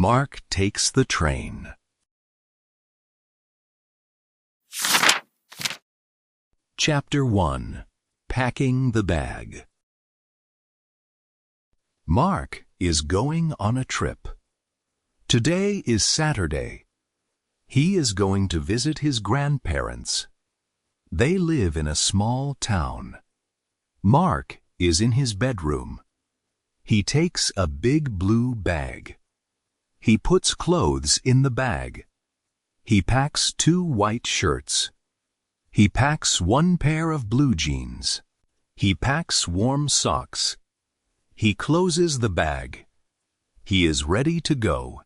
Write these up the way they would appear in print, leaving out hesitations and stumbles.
Mark takes the train. Chapter 1. Packing the Bag. Mark is going on a trip. Today is Saturday. He is going to visit his grandparents. They live in a small town. Mark is in his bedroom. He takes a big blue bag. He puts clothes in the bag. He packs 2 white shirts. He packs 1 pair of blue jeans. He packs warm socks. He closes the bag. He is ready to go.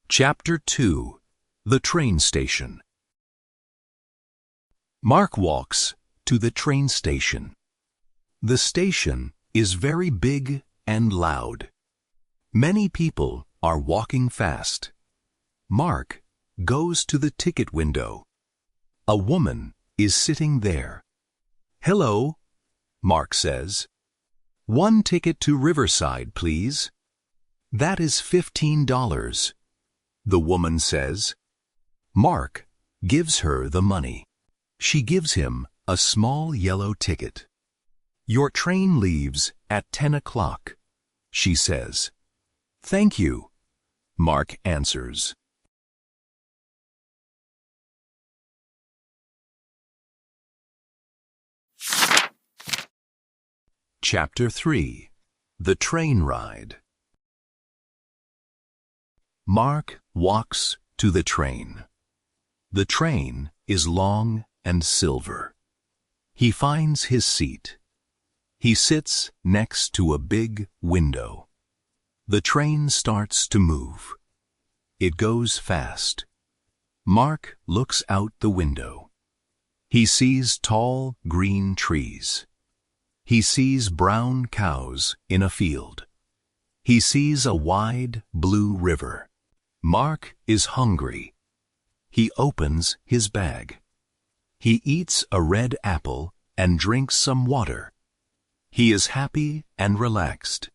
Chapter 2. The Train Station. Mark walks to the train station. The station is very big and loud. Many people are walking fast. Mark goes to the ticket window. A woman is sitting there. "Hello," Mark says. "1 ticket to Riverside, please." "That is $15. The woman says. Mark gives her the money. She gives him a small yellow ticket. "Your train leaves at 10 o'clock, she says. "Thank you," Mark answers. Chapter 3. The Train Ride. Mark walks to the train. The train is long and silver. He finds his seat. He sits next to a big window. The train starts to move. It goes fast. Mark looks out the window. He sees tall green trees. He sees brown cows in a field. He sees a wide blue river. Mark is hungry. He opens his bag. He eats a red apple and drinks some water. He is happy and relaxed.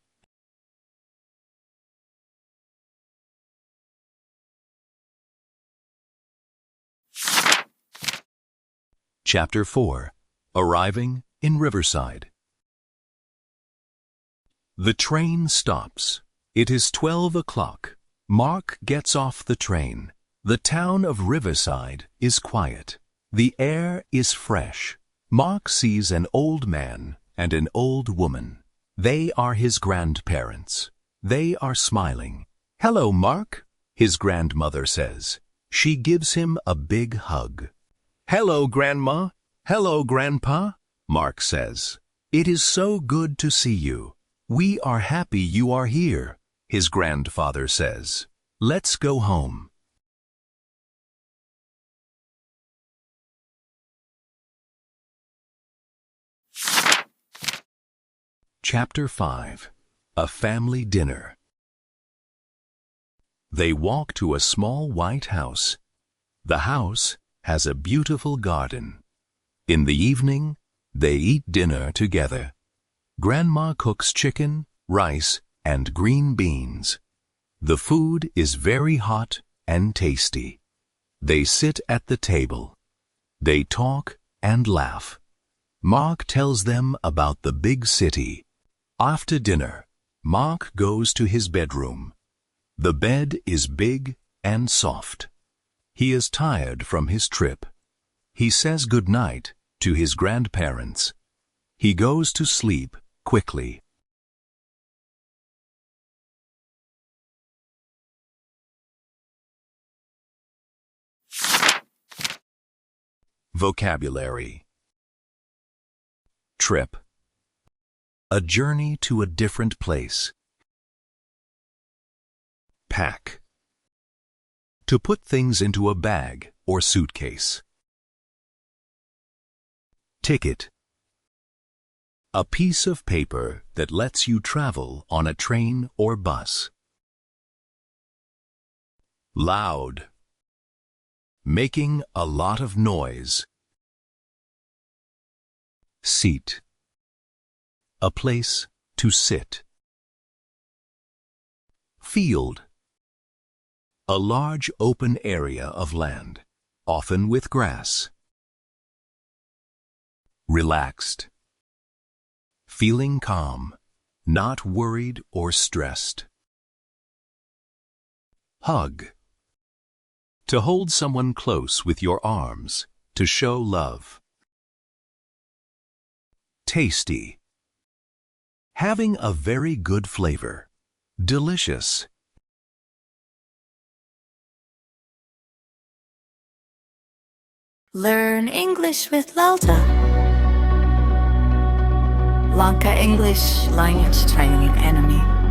Chapter 4. Arriving in Riverside. The train stops. It is 12 o'clock. Mark gets off the train. The town of Riverside is quiet. The air is fresh. Mark sees an old man and an old woman. They are his grandparents. They are smiling. "Hello, Mark," his grandmother says. She gives him a big hug. "Hello, Grandma. Hello, Grandpa," Mark says. "It is so good to see you. We are happy you are here," his grandfather says. "Let's go home." Chapter 5. A Family Dinner. They walk to a small white house. The house has a beautiful garden. In the evening, they eat dinner together. Grandma cooks chicken, rice, and green beans. The food is very hot and tasty. They sit at the table. They talk and laugh. Mark tells them about the big city. After dinner, Mark goes to his bedroom. The bed is big and soft. He is tired from his trip. He says good night to his grandparents. He goes to sleep quickly. Vocabulary. Trip. A journey to a different place. Pack. To put things into a bag or suitcase. Ticket. A piece of paper that lets you travel on a train or bus. Loud. Making a lot of noise. Seat. A place to sit. Field. A large open area of land, often with grass. Relaxed. Feeling calm, not worried or stressed. Hug. To hold someone close with your arms, to show love. Tasty. Having a very good flavor. Delicious. Learn English with LELTA. Lanka English Language Training Academy.